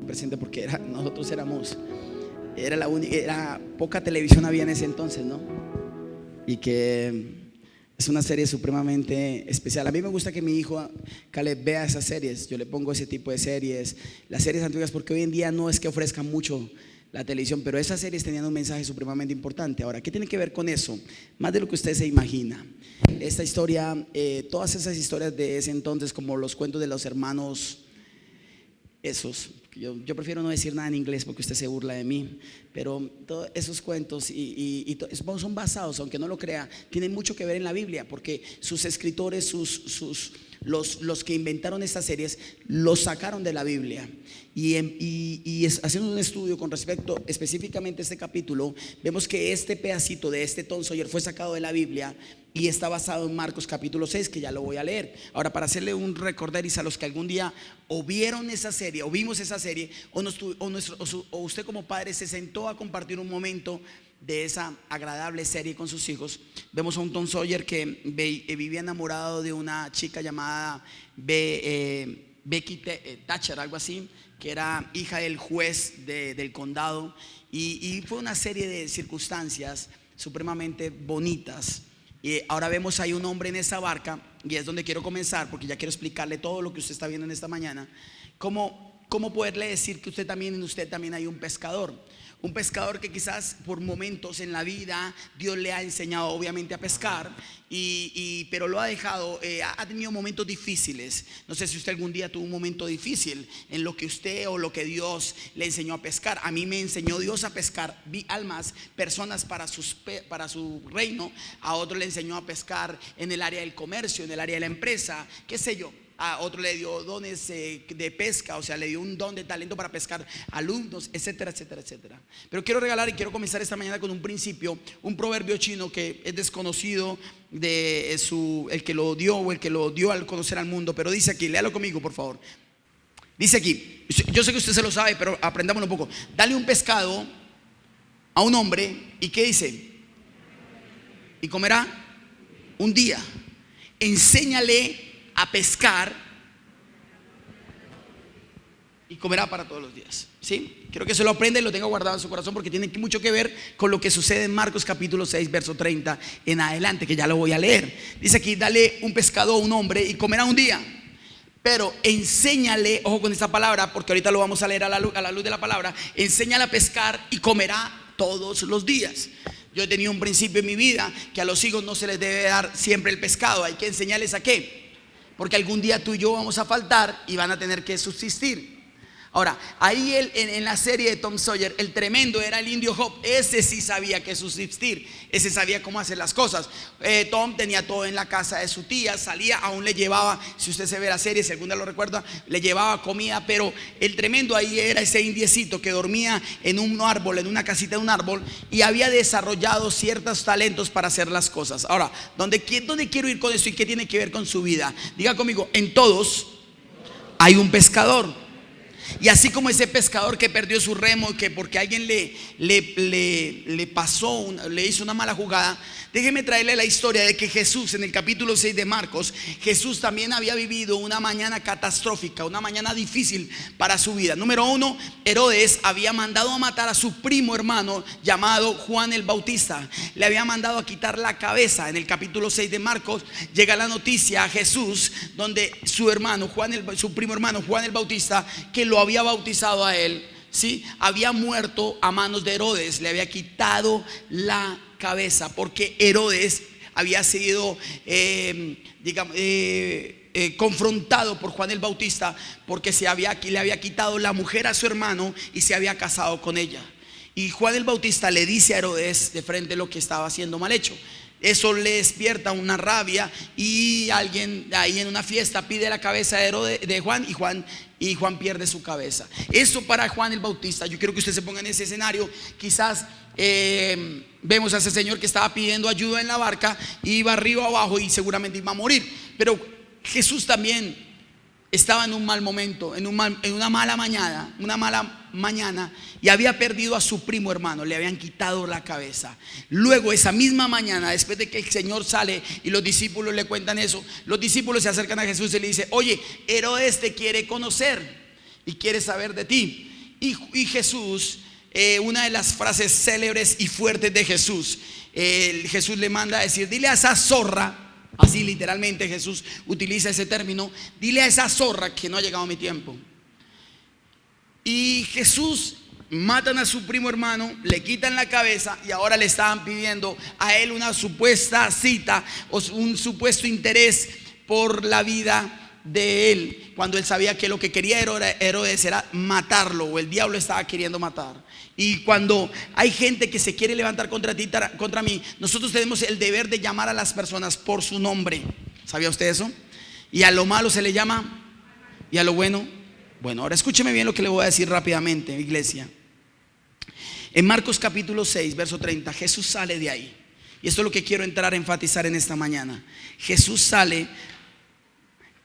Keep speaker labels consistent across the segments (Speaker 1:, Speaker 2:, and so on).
Speaker 1: presente porque nosotros era poca televisión había en ese entonces, ¿no? Y que es una serie supremamente especial. A mí me gusta que mi hijo Caleb vea esas series. Yo le pongo ese tipo de series, las series antiguas, porque hoy en día no es que ofrezcan mucho la televisión, pero esas series tenían un mensaje supremamente importante. Ahora, ¿qué tiene que ver con eso? Más de lo que usted se imagina. Esta historia, todas esas historias de ese entonces, como los cuentos de los hermanos, esos, yo prefiero no decir nada en inglés porque usted se burla de mí, pero todos esos cuentos son basados, aunque no lo crea, tienen mucho que ver en la Biblia, porque sus escritores, los que inventaron estas series, los sacaron de la Biblia. Haciendo un estudio con respecto específicamente a este capítulo, vemos que este pedacito de este Tom Sawyer fue sacado de la Biblia y está basado en Marcos capítulo 6, que ya lo voy a leer. Ahora, para hacerle un recorderis a los que algún día o vieron esa serie o vimos esa serie, o usted como padre se sentó a compartir un momento de esa agradable serie con sus hijos, vemos a un Tom Sawyer que vivía enamorado de una chica llamada Becky Thatcher, algo así, que era hija del juez del condado, y fue una serie de circunstancias supremamente bonitas. Y ahora vemos hay un hombre en esa barca, y es donde quiero comenzar, porque ya quiero explicarle todo lo que usted está viendo en esta mañana. ¿Cómo poderle decir que en usted también hay un pescador? Un pescador que quizás por momentos en la vida Dios le ha enseñado obviamente a pescar, pero lo ha dejado, ha tenido momentos difíciles. No sé si usted algún día tuvo un momento difícil en lo que usted o lo que Dios le enseñó a pescar. A mí me enseñó Dios a pescar almas, personas para su reino. A otro le enseñó a pescar en el área del comercio, en el área de la empresa, qué sé yo. A otro le dio dones de pesca, o sea, le dio un don de talento para pescar alumnos, etcétera, etcétera, etcétera. Pero quiero regalar y quiero comenzar esta mañana con un principio, un proverbio chino que es desconocido el que lo dio o el que lo dio al conocer al mundo. Pero dice aquí, léalo conmigo por favor. Dice aquí, yo sé que usted se lo sabe, pero aprendámoslo un poco. Dale un pescado a un hombre, ¿y qué dice? Y comerá un día. Enséñale a pescar y comerá para todos los días. ¿Sí? Quiero que se lo aprenda y lo tenga guardado en su corazón, porque tiene mucho que ver con lo que sucede en Marcos capítulo 6 verso 30 en adelante, que ya lo voy a leer. Dice aquí, dale un pescado a un hombre y comerá un día, pero enséñale, ojo con esta palabra, porque ahorita lo vamos a leer a la luz de la palabra. Enséñale a pescar y comerá todos los días. Yo he tenido un principio en mi vida que a los hijos no se les debe dar siempre el pescado. Hay que enseñarles a qué, porque algún día tú y yo vamos a faltar y van a tener que subsistir. Ahora, ahí en la serie de Tom Sawyer, el tremendo era el indio Job. Ese sí sabía que subsistir, ese sabía cómo hacer las cosas. Tom tenía todo en la casa de su tía, salía, aún le llevaba, si usted se ve la serie, si algún día lo recuerda, le llevaba comida. Pero el tremendo ahí era ese indiecito que dormía en un árbol, en una casita de un árbol, y había desarrollado ciertos talentos para hacer las cosas. Ahora, ¿dónde quiero ir con esto y qué tiene que ver con su vida? Diga conmigo, en todos hay un pescador. Y así como ese pescador que perdió su remo, que porque alguien le pasó, le hizo una mala jugada, déjeme traerle la historia de que Jesús, en el capítulo 6 de Marcos, Jesús también había vivido una mañana catastrófica, una mañana difícil para su vida. Número uno, Herodes había mandado a matar a su primo hermano llamado Juan el Bautista. Le había mandado a quitar la cabeza. En el capítulo 6 de Marcos llega la noticia a Jesús, donde su primo hermano Juan el Bautista, que lo había bautizado a él, ¿sí?, había muerto a manos de Herodes. Le había quitado la cabeza porque Herodes había sido confrontado por Juan el Bautista, porque le había quitado la mujer a su hermano y se había casado con ella. Y Juan el Bautista le dice a Herodes de frente lo que estaba haciendo mal hecho. Eso le despierta una rabia, y alguien ahí en una fiesta pide la cabeza de Juan, y Juan pierde su cabeza. Eso para Juan el Bautista. Yo quiero que usted se ponga en ese escenario. Quizás vemos a ese señor que estaba pidiendo ayuda en la barca, iba arriba o abajo y seguramente iba a morir. Pero Jesús también estaba en un mal momento, en una mala mañana, y había perdido a su primo hermano. Le habían quitado la cabeza. Luego esa misma mañana, después de que el Señor sale y los discípulos le cuentan eso, los discípulos se acercan a Jesús y le dicen: oye, Herodes te quiere conocer y quiere saber de ti. Y Jesús, una de las frases célebres y fuertes de Jesús, Jesús le manda a decir: dile a esa zorra, así literalmente Jesús utiliza ese término, dile a esa zorra que no ha llegado mi tiempo. Y Jesús, matan a su primo hermano, le quitan la cabeza y ahora le estaban pidiendo a él una supuesta cita o un supuesto interés por la vida de él, cuando él sabía que lo que quería Herodes era matarlo, o el diablo estaba queriendo matar. Y cuando hay gente que se quiere levantar contra ti, contra mí, nosotros tenemos el deber de llamar a las personas por su nombre. ¿Sabía usted eso? Y a lo malo se le llama, y a lo bueno. Bueno, ahora escúcheme bien lo que le voy a decir rápidamente, iglesia. En Marcos capítulo 6, verso 30, Jesús sale de ahí. Y esto es lo que quiero entrar a enfatizar en esta mañana. Jesús sale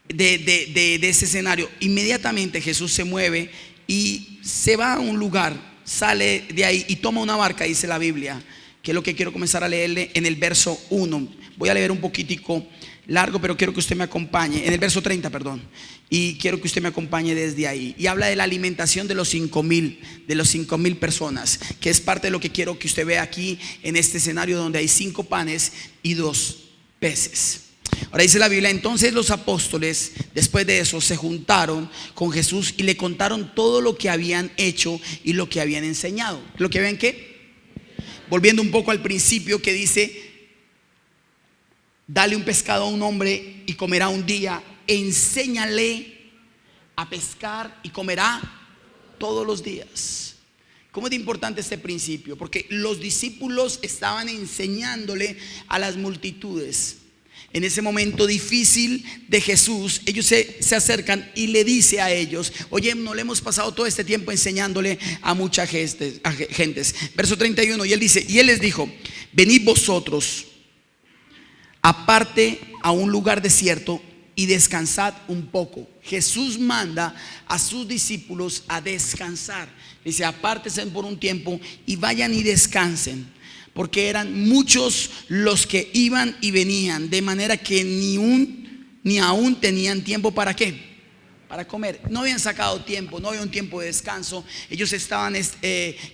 Speaker 1: de ese escenario. Inmediatamente Jesús se mueve y se va a un lugar, sale de ahí y toma una barca, dice la Biblia, que es lo que quiero comenzar a leerle en el verso 1. Voy a leer un poquitico largo, pero quiero que usted me acompañe, en el verso 30, perdón. Y quiero que usted me acompañe desde ahí. Y habla de la alimentación de los 5,000 personas, que es parte de lo que quiero que usted vea aquí en este escenario, donde hay 5 panes y 2 peces. Ahora dice la Biblia: entonces los apóstoles después de eso se juntaron con Jesús y le contaron todo lo que habían hecho y lo que habían enseñado. ¿Lo que ven qué? Volviendo un poco al principio que dice: dale un pescado a un hombre y comerá un día, enséñale a pescar y comerá todos los días. ¿Cómo es importante este principio? Porque los discípulos estaban enseñándole a las multitudes. En ese momento difícil de Jesús, ellos se acercan y le dice a ellos: oye, no le hemos pasado todo este tiempo enseñándole a muchas gentes. Verso 31, y él les dijo: venid vosotros aparte a un lugar desierto y descansad un poco. Jesús manda a sus discípulos a descansar. Dice: apártense por un tiempo y vayan y descansen, porque eran muchos los que iban y venían, de manera que ni aún tenían tiempo para ¿qué? Para comer. No habían sacado tiempo, no había un tiempo de descanso. Ellos estaban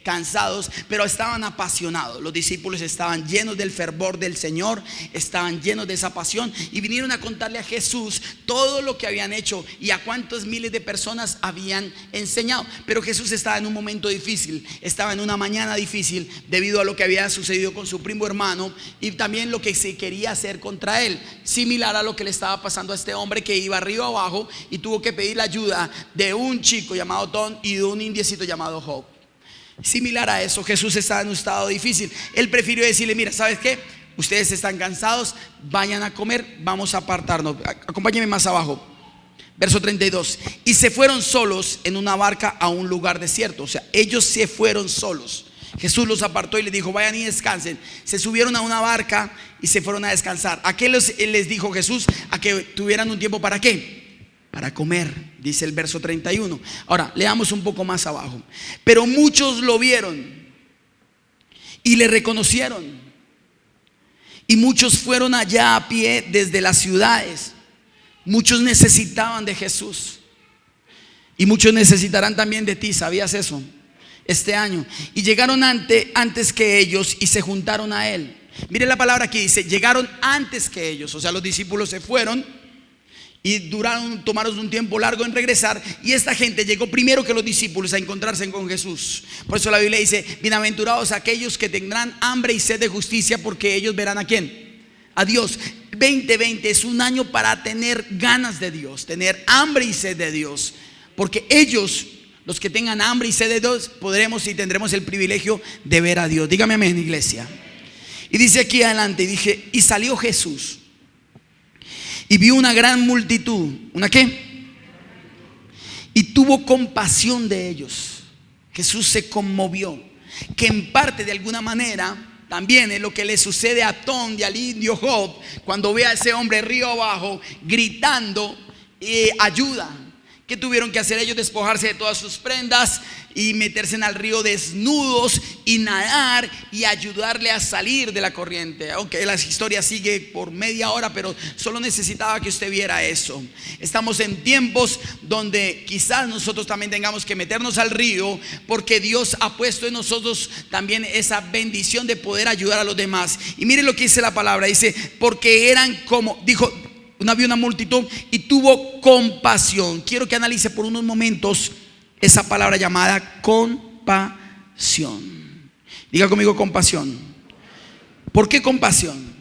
Speaker 1: cansados, pero estaban apasionados. Los discípulos estaban llenos del fervor del Señor, estaban llenos de esa pasión y vinieron a contarle a Jesús todo lo que habían hecho y a cuántos miles de personas habían enseñado. Pero Jesús estaba en un momento difícil, estaba en una mañana difícil debido a lo que había sucedido con su primo hermano y también lo que se quería hacer contra él, similar a lo que le estaba pasando a este hombre que iba arriba abajo y tuvo que pedir la ayuda de un chico llamado Tom y de un indiecito llamado Job. Similar a eso, Jesús estaba en un estado difícil. Él prefirió decirle: mira, ¿sabes qué? Ustedes están cansados, vayan a comer, vamos a apartarnos. Acompáñenme más abajo, verso 32. Y se fueron solos en una barca a un lugar desierto. O sea, ellos se fueron solos. Jesús los apartó y les dijo: vayan y descansen. Se subieron a una barca y se fueron a descansar. ¿A qué les dijo Jesús? A que tuvieran un tiempo para ¿qué? Para comer, dice el verso 31. Ahora, leamos un poco más abajo. Pero muchos lo vieron y le reconocieron, y muchos fueron allá a pie desde las ciudades. Muchos necesitaban de Jesús y muchos necesitarán también de ti. ¿Sabías eso? Este año. Y llegaron antes que ellos y se juntaron a él. Mire la palabra aquí, dice: llegaron antes que ellos. O sea, los discípulos se fueron y tomaron un tiempo largo en regresar, y esta gente llegó primero que los discípulos a encontrarse con Jesús. Por eso la Biblia dice: bienaventurados aquellos que tendrán hambre y sed de justicia, porque ellos verán ¿a quién? A Dios. 2020 es un año para tener ganas de Dios, tener hambre y sed de Dios, porque ellos, los que tengan hambre y sed de Dios, podremos y tendremos el privilegio de ver a Dios. Dígame amén, iglesia. Y dice aquí adelante, dije: y salió Jesús y vio una gran multitud. ¿Una qué? Y tuvo compasión de ellos. Jesús se conmovió, que en parte, de alguna manera, también es lo que le sucede a Tom y al indio Job cuando ve a ese hombre río abajo gritando ayuda. ¿Qué tuvieron que hacer ellos? Despojarse de todas sus prendas y meterse en el río desnudos y nadar y ayudarle a salir de la corriente. Aunque la historia sigue por media hora, pero solo necesitaba que usted viera eso. Estamos en tiempos donde quizás nosotros también tengamos que meternos al río, porque Dios ha puesto en nosotros también esa bendición de poder ayudar a los demás. Y mire lo que dice la palabra, dice, porque eran como, dijo, había una multitud y tuvo compasión. Quiero que analice por unos momentos esa palabra llamada compasión. Diga conmigo, compasión. ¿Por qué compasión?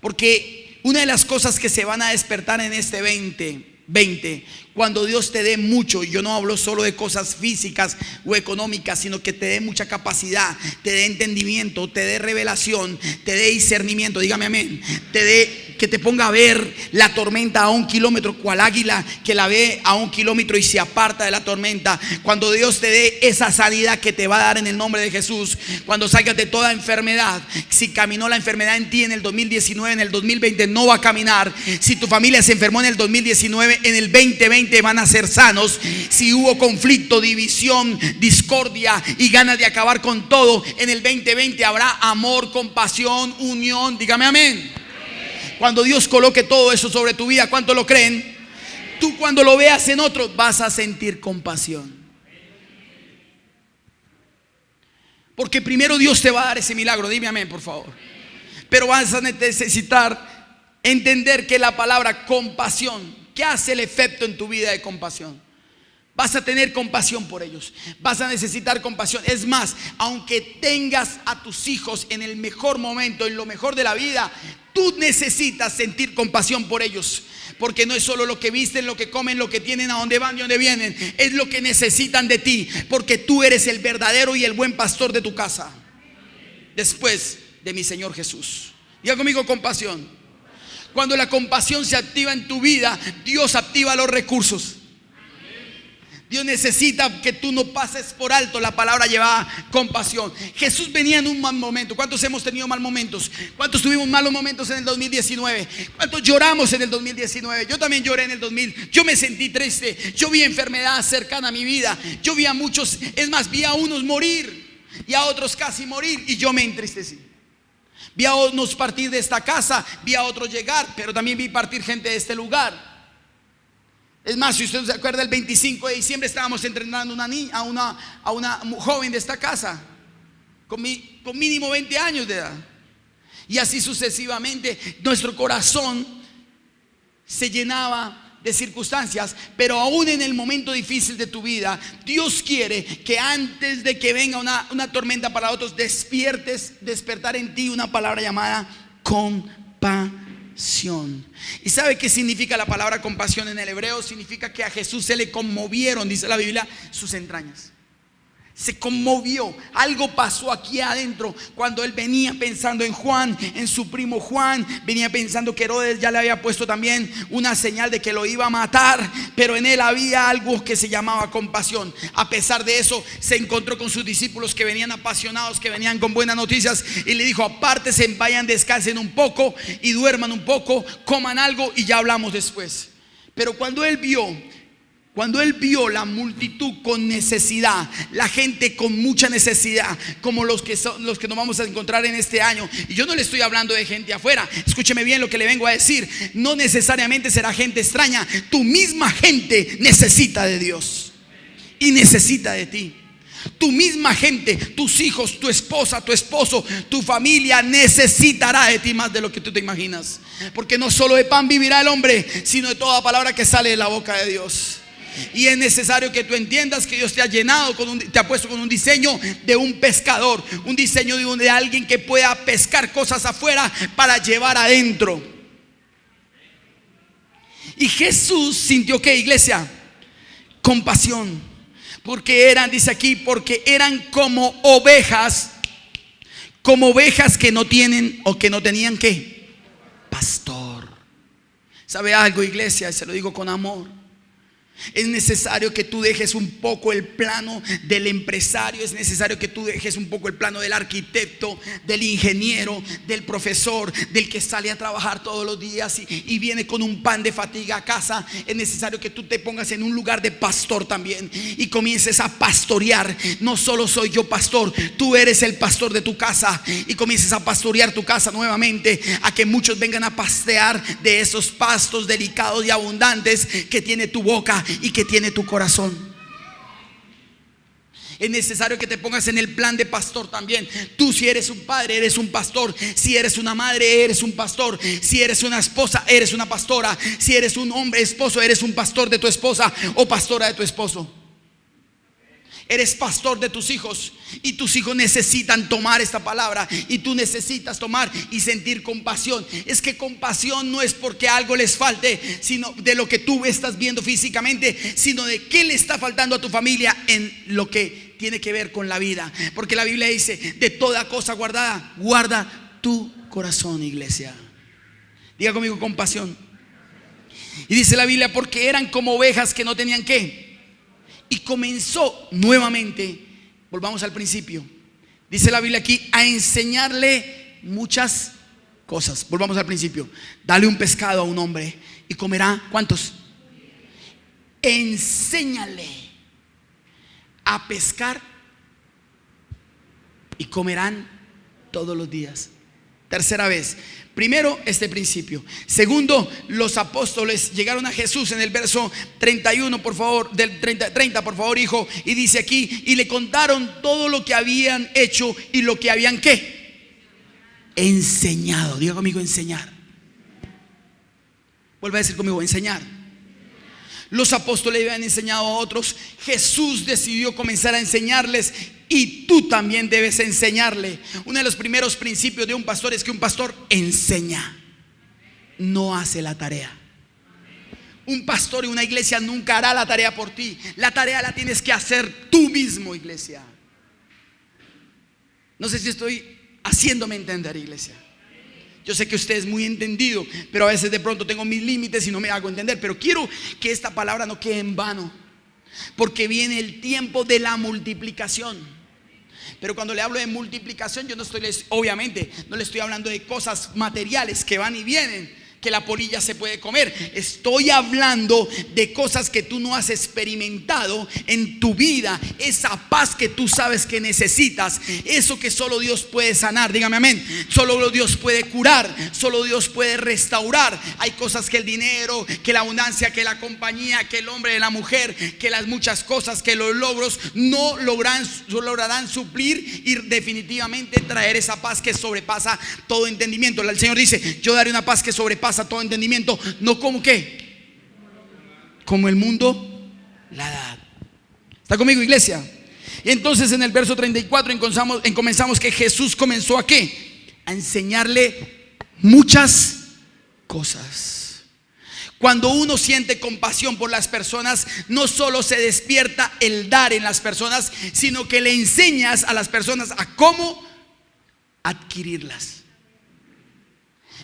Speaker 1: Porque una de las cosas que se van a despertar en este 2020, cuando Dios te dé mucho, y yo no hablo solo de cosas físicas o económicas, sino que te dé mucha capacidad, te dé entendimiento, te dé revelación, te dé discernimiento, dígame amén, te dé, que te ponga a ver la tormenta a 1 kilómetro, cual águila que la ve a 1 kilómetro y se aparta de la tormenta. Cuando Dios te dé esa sanidad que te va a dar en el nombre de Jesús, cuando salgas de toda enfermedad. Si caminó la enfermedad en ti en el 2019, en el 2020 no va a caminar. Si tu familia se enfermó en el 2019, en el 2020 van a ser sanos. Si hubo conflicto, división, discordia y ganas de acabar con todo, en el 2020 habrá amor, compasión, unión. Dígame amén. Cuando Dios coloque todo eso sobre tu vida, ¿cuánto lo creen? Tú cuando lo veas en otro vas a sentir compasión. Porque primero Dios te va a dar ese milagro. Dime amén, por favor. Pero vas a necesitar entender que la palabra compasión, ¿qué hace el efecto en tu vida de compasión? Vas a tener compasión por ellos. Vas a necesitar compasión. Es más, aunque tengas a tus hijos en el mejor momento, en lo mejor de la vida, tú necesitas sentir compasión por ellos. Porque no es solo lo que visten, lo que comen, lo que tienen, a dónde van y a dónde vienen. Es lo que necesitan de ti. Porque tú eres el verdadero y el buen pastor de tu casa, después de mi Señor Jesús. Diga conmigo, compasión. Cuando la compasión se activa en tu vida, Dios activa los recursos. Dios necesita que tú no pases por alto la palabra llevada compasión. Jesús venía en un mal momento. ¿Cuántos hemos tenido mal momentos? ¿Cuántos tuvimos malos momentos en el 2019? ¿Cuántos lloramos en el 2019? Yo también lloré en el 2000. Yo me sentí triste. Yo vi enfermedad cercana a mi vida. Yo vi a muchos, es más, vi a unos morir y a otros casi morir, y yo me entristecí. Vi a unos partir de esta casa, vi a otros llegar, pero también vi partir gente de este lugar. Es más, si usted se acuerda, el 25 de diciembre estábamos entrenando una niña, a una joven de esta casa con mínimo 20 años de edad. Y así sucesivamente nuestro corazón se llenaba de circunstancias. Pero aún en el momento difícil de tu vida, Dios quiere que antes de que venga una tormenta para otros, despertar en ti una palabra llamada compasión. ¿Y sabe qué significa la palabra compasión en el hebreo? Significa que a Jesús se le conmovieron, dice la Biblia, sus entrañas. Se conmovió, algo pasó aquí adentro cuando él venía pensando en Juan, en su primo Juan. Venía pensando que Herodes ya le había puesto también una señal de que lo iba a matar, pero en él había algo que se llamaba compasión. A pesar de eso, se encontró con sus discípulos que venían apasionados, que venían con buenas noticias, y le dijo: apártense, vayan, descansen un poco y duerman un poco, coman algo y ya hablamos después. Pero cuando él vio la multitud con necesidad, la gente con mucha necesidad, como los que nos vamos a encontrar en este año, y yo no le estoy hablando de gente afuera, escúcheme bien lo que le vengo a decir, no necesariamente será gente extraña, tu misma gente necesita de Dios y necesita de ti. Tu misma gente, tus hijos, tu esposa, tu esposo, tu familia necesitará de ti más de lo que tú te imaginas. Porque no solo de pan vivirá el hombre, sino de toda palabra que sale de la boca de Dios. Y es necesario que tú entiendas que Dios te ha llenado, te ha puesto con un diseño de un pescador, un diseño de alguien que pueda pescar cosas afuera para llevar adentro. Y Jesús sintió, ¿qué, iglesia? Compasión. Porque eran, dice aquí, porque eran como ovejas que no tienen o que no tenían, ¿qué? Pastor. ¿Sabe algo, iglesia? Y se lo digo con amor. Es necesario que tú dejes un poco el plano del empresario. Es necesario que tú dejes un poco el plano del arquitecto, del ingeniero, del profesor, del que sale a trabajar todos los días y viene con un pan de fatiga a casa. Es necesario que tú te pongas en un lugar de pastor también y comiences a pastorear. No solo soy yo pastor, tú eres el pastor de tu casa, y comiences a pastorear tu casa nuevamente, a que muchos vengan a pastear de esos pastos delicados y abundantes que tiene tu boca y que tiene tu corazón. Es necesario que te pongas en el plan de pastor también. Tú, si eres un padre, eres un pastor. Si eres una madre, eres un pastor. Si eres una esposa, eres una pastora. Si eres un hombre esposo, eres un pastor de tu esposa o pastora de tu esposo. Eres pastor de tus hijos, y tus hijos necesitan tomar esta palabra, y tú necesitas tomar y sentir compasión. Es que compasión no es porque algo les falte, sino de lo que tú estás viendo físicamente, sino de qué le está faltando a tu familia en lo que tiene que ver con la vida. Porque la Biblia dice: de toda cosa guardada, guarda tu corazón, iglesia. Diga conmigo: compasión. Y dice la Biblia: porque eran como ovejas que no tenían ¿qué? Y comenzó nuevamente, volvamos al principio, dice la Biblia aquí, a enseñarle muchas cosas. Volvamos al principio. Dale un pescado a un hombre y comerá. ¿Cuántos? Enséñale a pescar y comerán todos los días. Tercera vez. Primero, este principio. Segundo, los apóstoles llegaron a Jesús en el verso 31, por favor, del 30, por favor, hijo. Y dice aquí: y le contaron todo lo que habían hecho y lo que habían ¿qué? Enseñado. Diga conmigo: enseñar. Vuelve a decir conmigo: enseñar. Los apóstoles habían enseñado a otros. Jesús decidió comenzar a enseñarles, y tú también debes enseñarle. Uno de los primeros principios de un pastor es que un pastor enseña, no hace la tarea. Un pastor y una iglesia nunca hará la tarea por ti. La tarea la tienes que hacer tú mismo, iglesia. No sé si estoy haciéndome entender, iglesia. Yo sé que usted es muy entendido, pero a veces de pronto tengo mis límites y no me hago entender. Pero quiero que esta palabra no quede en vano, porque viene el tiempo de la multiplicación. Pero cuando le hablo de multiplicación, yo no estoy, obviamente, no le estoy hablando de cosas materiales que van y vienen, que la polilla se puede comer. Estoy hablando de cosas que tú no has experimentado en tu vida. Esa paz que tú sabes que necesitas, eso que solo Dios puede sanar. Dígame amén. Solo Dios puede curar, solo Dios puede restaurar. Hay cosas que el dinero, que la abundancia, que la compañía, que el hombre, la mujer, que las muchas cosas, que los logros no lograrán suplir y definitivamente traer esa paz que sobrepasa todo entendimiento. El Señor dice: yo daré una paz que sobrepasa todo entendimiento, no como ¿qué? Como el mundo la da. ¿Está conmigo, iglesia? Y entonces en el verso 34 comenzamos que Jesús comenzó ¿a qué? A enseñarle muchas cosas. Cuando uno siente compasión por las personas, no solo se despierta el dar en las personas, sino que le enseñas a las personas a cómo adquirirlas.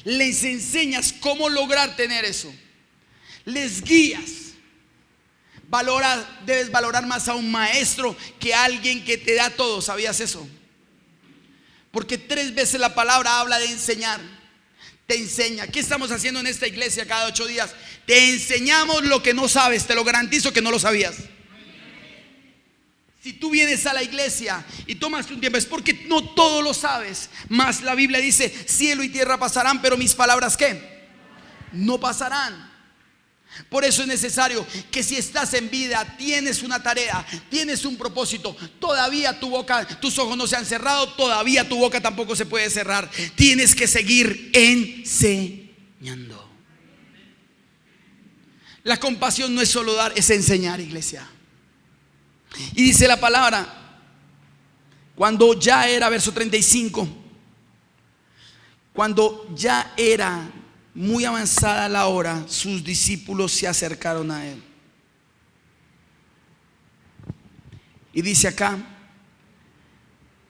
Speaker 1: Les enseñas cómo lograr tener eso. Les guías. Debes valorar más a un maestro que a alguien que te da todo. ¿Sabías eso? Porque 3 veces la palabra habla de enseñar. Te enseña. ¿Qué estamos haciendo en esta iglesia cada 8 días? Te enseñamos lo que no sabes. Te lo garantizo que no lo sabías. Si tú vienes a la iglesia y tomas un tiempo, es porque no todo lo sabes. Mas la Biblia dice: cielo y tierra pasarán, pero mis palabras ¿qué? No pasarán. Por eso es necesario que si estás en vida, tienes una tarea, tienes un propósito, todavía tus ojos no se han cerrado, todavía tu boca tampoco se puede cerrar. Tienes que seguir enseñando. La compasión no es solo dar, es enseñar, iglesia. Y dice la palabra: cuando ya era, verso 35, cuando ya era muy avanzada la hora, sus discípulos se acercaron a él. Y dice acá,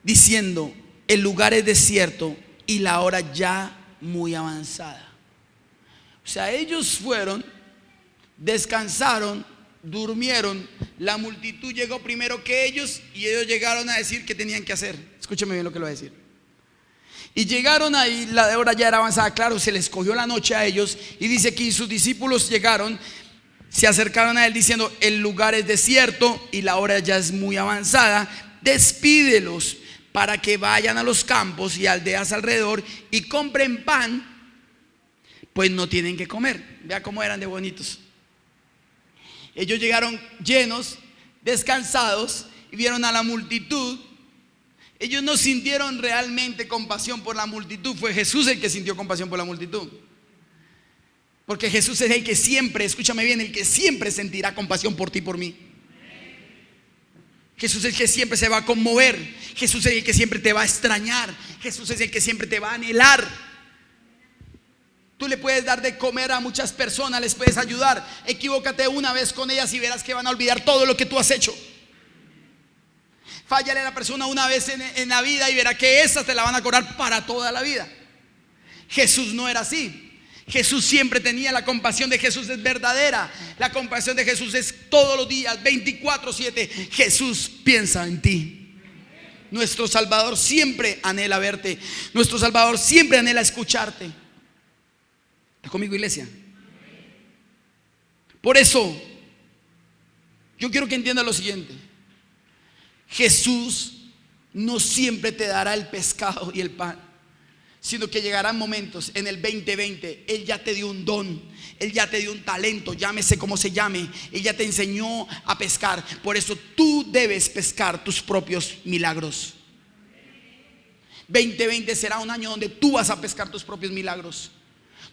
Speaker 1: diciendo: el lugar es desierto y la hora ya muy avanzada. O sea, ellos fueron, descansaron durmieron, la multitud llegó primero que ellos y ellos llegaron a decir qué tenían que hacer. Escúcheme bien lo que le voy a decir. Y llegaron ahí, la hora ya era avanzada, claro, se les cogió la noche a ellos. Y dice que sus discípulos llegaron, se acercaron a él diciendo: el lugar es desierto y la hora ya es muy avanzada, despídelos para que vayan a los campos y aldeas alrededor y compren pan, pues no tienen que comer. Vea cómo eran de bonitos. Ellos llegaron llenos, descansados, y vieron a la multitud. Ellos no sintieron realmente compasión por la multitud. Fue Jesús el que sintió compasión por la multitud. Porque Jesús es el que siempre, escúchame bien, el que siempre sentirá compasión por ti y por mí. Jesús es el que siempre se va a conmover. Jesús es el que siempre te va a extrañar. Jesús es el que siempre te va a anhelar. Tú le puedes dar de comer a muchas personas, les puedes ayudar. Equivócate una vez con ellas y verás que van a olvidar todo lo que tú has hecho. Fállale a la persona una vez en la vida y verá que esa te la van a cobrar para toda la vida. Jesús no era así. Jesús siempre tenía, la compasión de Jesús es verdadera. La compasión de Jesús es todos los días, 24/7. Jesús piensa en ti. Nuestro Salvador siempre anhela verte. Nuestro Salvador siempre anhela escucharte. ¿Está conmigo, iglesia? Por eso yo quiero que entiendas lo siguiente: Jesús no siempre te dará el pescado y el pan, sino que llegarán momentos en el 2020. Él ya te dio un don, Él ya te dio un talento, llámese como se llame. Él ya te enseñó a pescar. Por eso tú debes pescar tus propios milagros. 2020 será un año donde tú vas a pescar tus propios milagros,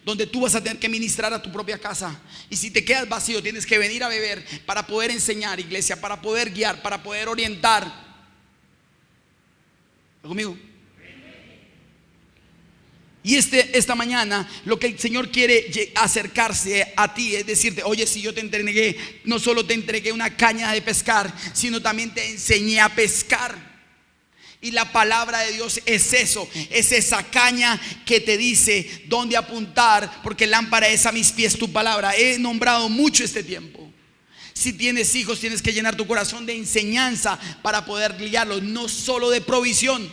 Speaker 1: donde tú vas a tener que ministrar a tu propia casa. Y si te quedas vacío, tienes que venir a beber para poder enseñar, iglesia, para poder guiar, para poder orientar. ¿Está conmigo? Y esta mañana lo que el Señor quiere acercarse a ti es decirte: oye, si yo te entregué, no solo te entregué una caña de pescar, sino también te enseñé a pescar. Y la palabra de Dios es eso, es esa caña que te dice dónde apuntar, porque lámpara es a mis pies tu palabra. He nombrado mucho este tiempo. Si tienes hijos, tienes que llenar tu corazón de enseñanza para poder guiarlos, no solo de provisión.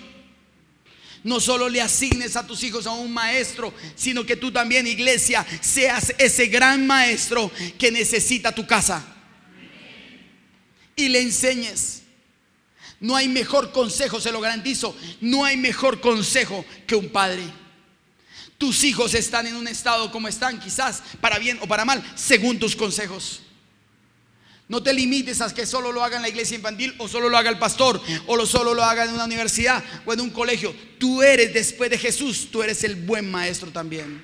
Speaker 1: No solo le asignes a tus hijos a un maestro, sino que tú también, iglesia, seas ese gran maestro que necesita tu casa y le enseñes. No hay mejor consejo, se lo garantizo. No hay mejor consejo que un padre. Tus hijos están en un estado como están, quizás para bien o para mal, según tus consejos. No te limites a que solo lo haga en la iglesia infantil, o solo lo haga el pastor, o solo lo haga en una universidad o en un colegio. Tú eres, después de Jesús, tú eres el buen maestro también.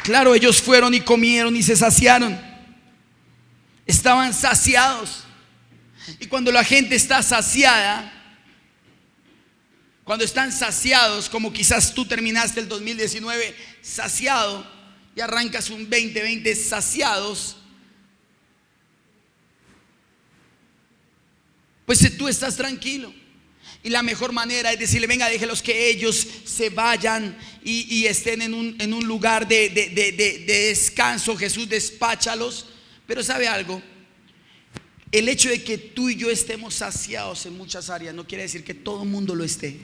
Speaker 1: Claro, ellos fueron y comieron y se saciaron. Estaban saciados. Y cuando la gente está saciada, cuando están saciados, como quizás tú terminaste el 2019 saciado y arrancas un 2020 saciados, pues tú estás tranquilo. Y la mejor manera es decirle: venga, déjelos que ellos se vayan y estén en un lugar de descanso. Jesús, despáchalos. Pero ¿sabe algo? El hecho de que tú y yo estemos saciados en muchas áreas no quiere decir que todo el mundo lo esté.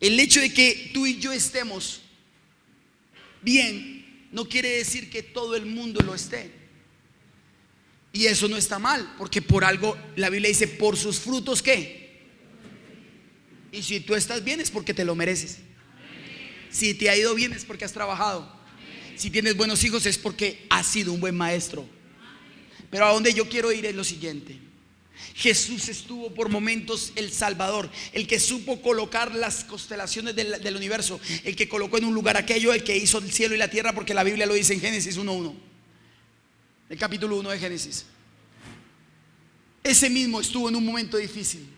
Speaker 1: El hecho de que tú y yo estemos bien no quiere decir que todo el mundo lo esté. Y eso no está mal, porque por algo la Biblia dice: por sus frutos, ¿qué? Y si tú estás bien es porque te lo mereces. Si te ha ido bien es porque has trabajado. Si tienes buenos hijos es porque has sido un buen maestro. Pero a donde yo quiero ir es lo siguiente: Jesús estuvo por momentos el Salvador, el que supo colocar las constelaciones del universo, el que colocó en un lugar aquello, el que hizo el cielo y la tierra, porque la Biblia lo dice en Génesis 1:1, el capítulo 1 de Génesis. Ese mismo estuvo en un momento difícil.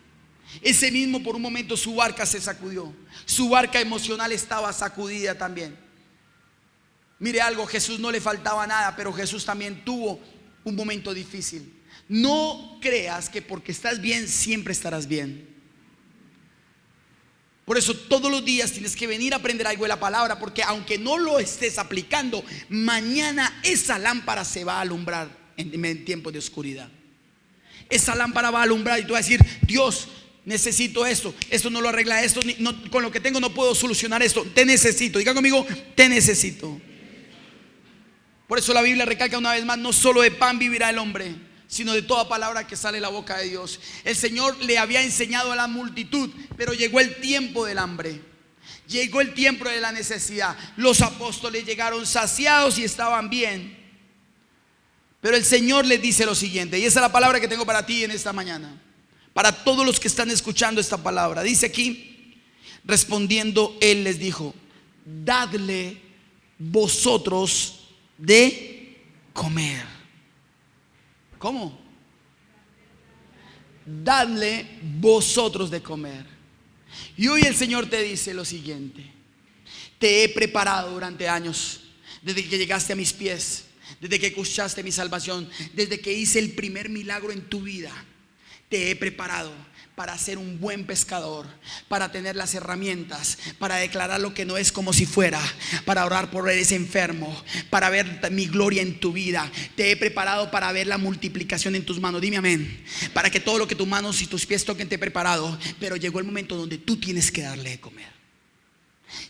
Speaker 1: Ese mismo por un momento su barca se sacudió. Su barca emocional estaba sacudida también. Mire algo, Jesús no le faltaba nada, pero Jesús también tuvo un momento difícil. No creas que porque estás bien siempre estarás bien. Por eso todos los días tienes que venir a aprender algo de la palabra, porque aunque no lo estés aplicando, mañana esa lámpara se va a alumbrar en tiempos de oscuridad. Esa lámpara va a alumbrar y tú vas a decir: Dios, necesito esto no lo arregla esto, con lo que tengo no puedo solucionar esto, te necesito. Diga conmigo: te necesito. Por eso la Biblia recalca una vez más: no solo de pan vivirá el hombre, sino de toda palabra que sale de la boca de Dios. El Señor le había enseñado a la multitud, pero llegó el tiempo del hambre, llegó el tiempo de la necesidad. Los apóstoles llegaron saciados y estaban bien, pero el Señor les dice lo siguiente, y esa es la palabra que tengo para ti en esta mañana, para todos los que están escuchando esta palabra. Dice aquí: respondiendo Él les dijo: dadle vosotros de comer. ¿Cómo? Dadle vosotros de comer. Y hoy el Señor te dice lo siguiente: te he preparado durante años, desde que llegaste a mis pies, desde que escuchaste mi salvación, desde que hice el primer milagro en tu vida. Te he preparado para ser un buen pescador, para tener las herramientas, para declarar lo que no es como si fuera, para orar por ese enfermo, para ver mi gloria en tu vida. Te he preparado para ver la multiplicación en tus manos. Dime amén. Para que todo lo que tus manos y tus pies toquen, te he preparado. Pero llegó el momento donde tú tienes que darle de comer.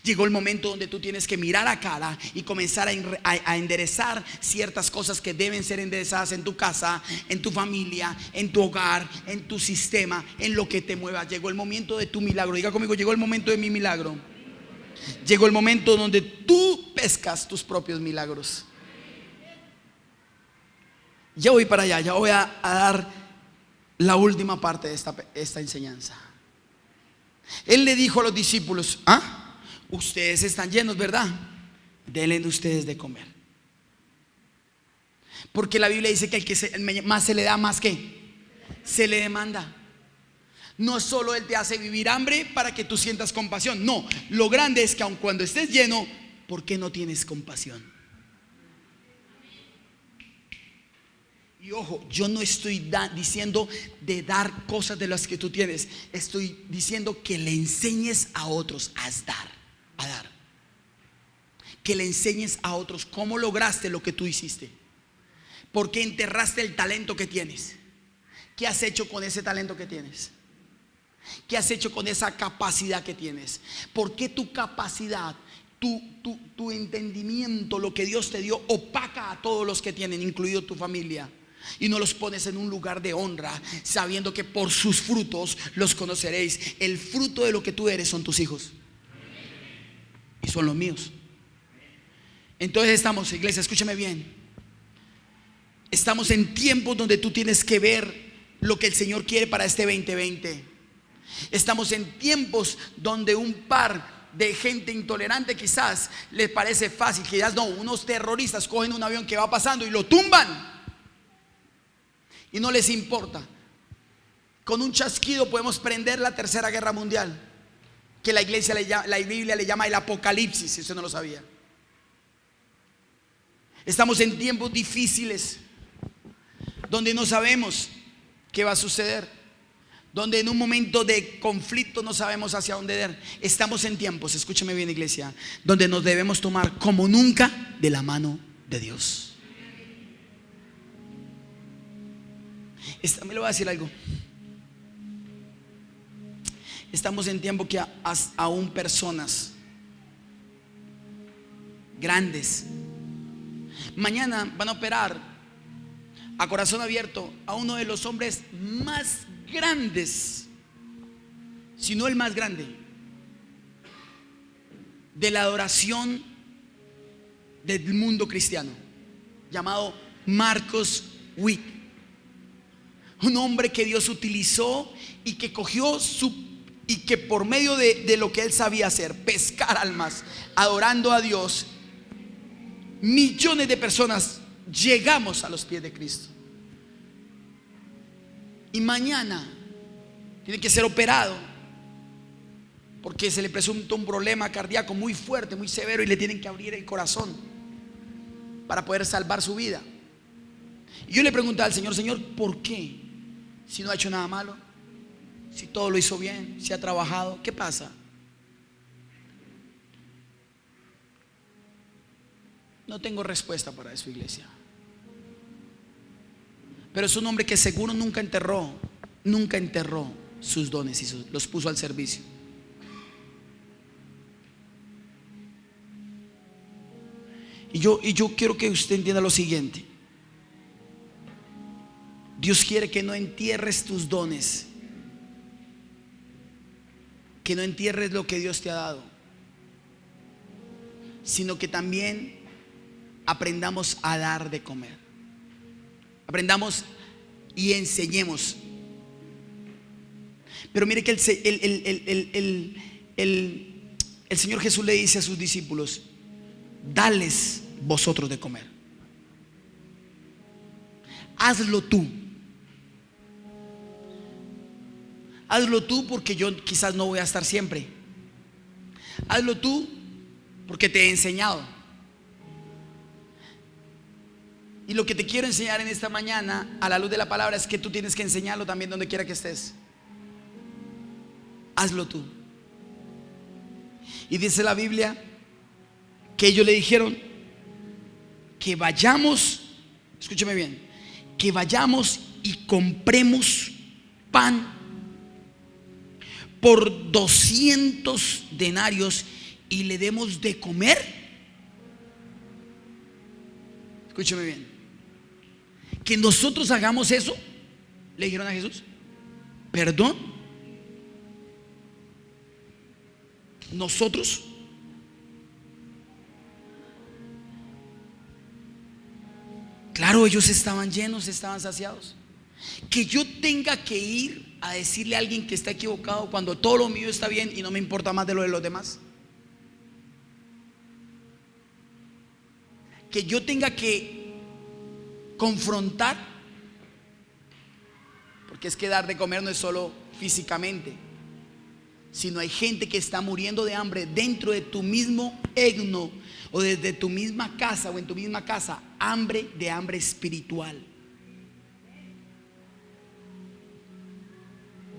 Speaker 1: Llegó el momento donde tú tienes que mirar a cara y comenzar a enderezar ciertas cosas que deben ser enderezadas en tu casa, en tu familia, en tu hogar, en tu sistema, en lo que te mueva. Llegó el momento de tu milagro. Diga conmigo: llegó el momento de mi milagro. Llegó el momento donde tú pescas tus propios milagros. Ya voy para allá, ya voy a dar la última parte de esta enseñanza. Él le dijo a los discípulos: ustedes están llenos, ¿verdad? Denle ustedes de comer. Porque la Biblia dice que al que más se le da, más que se le demanda. No solo Él te hace vivir hambre para que tú sientas compasión. No, lo grande es que aun cuando estés lleno, ¿por qué no tienes compasión? Y ojo, yo no estoy diciendo de dar cosas de las que tú tienes. Estoy diciendo que le enseñes a otros a dar. Que le enseñes a otros cómo lograste lo que tú hiciste. ¿Por qué enterraste el talento que tienes? ¿Qué has hecho con ese talento que tienes? ¿Qué has hecho con esa capacidad que tienes? ¿Por qué tu capacidad, tu entendimiento, lo que Dios te dio, opaca a todos los que tienen, incluido tu familia? Y no los pones en un lugar de honra, sabiendo que por sus frutos los conoceréis. El fruto de lo que tú eres son tus hijos. Y son los míos. Entonces estamos, iglesia, escúchame bien. Estamos en tiempos donde tú tienes que ver lo que el Señor quiere para este 2020. Estamos en tiempos donde un par de gente intolerante quizás les parece fácil. Quizás no, unos terroristas cogen un avión que va pasando y lo tumban y no les importa. Con un chasquido podemos prender la tercera guerra mundial, que la Biblia le llama el apocalipsis, si usted no lo sabía. Estamos en tiempos difíciles donde no sabemos qué va a suceder, donde en un momento de conflicto no sabemos hacia dónde ir. Estamos en tiempos, escúcheme bien, iglesia, donde nos debemos tomar como nunca de la mano de Dios. Me lo voy a decir algo. Estamos en tiempo que aún personas grandes mañana van a operar a corazón abierto a uno de los hombres más grandes, si no el más grande, de la adoración del mundo cristiano, llamado Marcus Witt. Un hombre que Dios utilizó y que cogió y que por medio de lo que él sabía hacer, pescar almas, adorando a Dios, millones de personas llegamos a los pies de Cristo. Y mañana tiene que ser operado porque se le presunta un problema cardíaco muy fuerte, muy severo, y le tienen que abrir el corazón para poder salvar su vida. Y yo le pregunté al Señor: Señor, ¿por qué? Si no ha hecho nada malo, si todo lo hizo bien, si ha trabajado, ¿qué pasa? No tengo respuesta para eso, iglesia. Pero es un hombre que seguro nunca enterró sus dones y los puso al servicio. Y yo quiero que usted entienda lo siguiente: Dios quiere que no entierres tus dones, que no entierres lo que Dios te ha dado, sino que también aprendamos a dar de comer. Aprendamos y enseñemos. Pero mire que el Señor Jesús le dice a sus discípulos: dales vosotros de comer. Hazlo tú. Hazlo tú, porque yo quizás no voy a estar siempre. Hazlo tú porque te he enseñado. Y lo que te quiero enseñar en esta mañana, a la luz de la palabra, es que tú tienes que enseñarlo también donde quiera que estés. Hazlo tú. Y dice la Biblia que ellos le dijeron que vayamos, escúcheme bien, que vayamos y compremos pan por 200 denarios y le demos de comer. Escúcheme bien. Que nosotros hagamos eso, le dijeron a Jesús. ¿Perdón? ¿Nosotros? Claro, ellos estaban llenos, estaban saciados. Que yo tenga que ir a decirle a alguien que está equivocado cuando todo lo mío está bien y no me importa más de lo de los demás. Que yo tenga que confrontar, porque es que dar de comer no es solo físicamente, sino hay gente que está muriendo de hambre dentro de tu mismo egno, o desde tu misma casa, o en tu misma casa, hambre espiritual.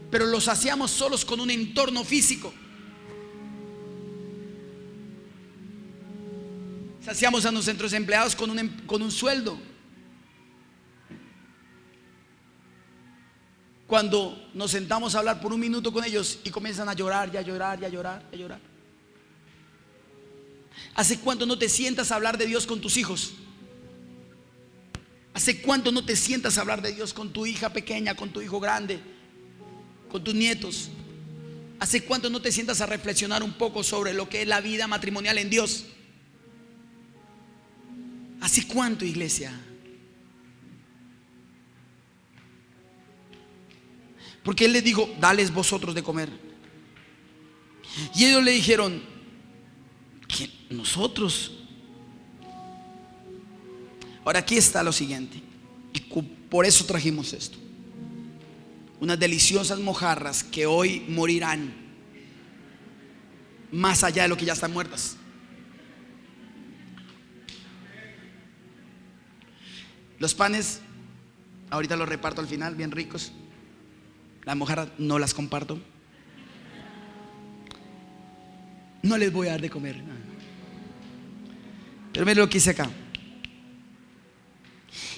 Speaker 1: Pero los saciamos solos con un entorno físico. Saciamos a nuestros empleados con un sueldo. Cuando nos sentamos a hablar por un minuto con ellos y comienzan a llorar, y a llorar, y a llorar, y a llorar. ¿Hace cuánto no te sientas a hablar de Dios con tus hijos? ¿Hace cuánto no te sientas a hablar de Dios con tu hija pequeña, con tu hijo grande, con tus nietos? ¿Hace cuánto no te sientas a reflexionar un poco sobre lo que es la vida matrimonial en Dios? ¿Hace cuánto, iglesia? Porque Él les dijo: dales vosotros de comer. Y ellos le dijeron: ¿qué? ¿Nosotros? Ahora aquí está lo siguiente, y por eso trajimos esto: unas deliciosas mojarras que hoy morirán, más allá de lo que ya están muertas. Los panes, ahorita los reparto al final, bien ricos. Las mojarras no las comparto. No les voy a dar de comer. Pero miren lo que hice acá.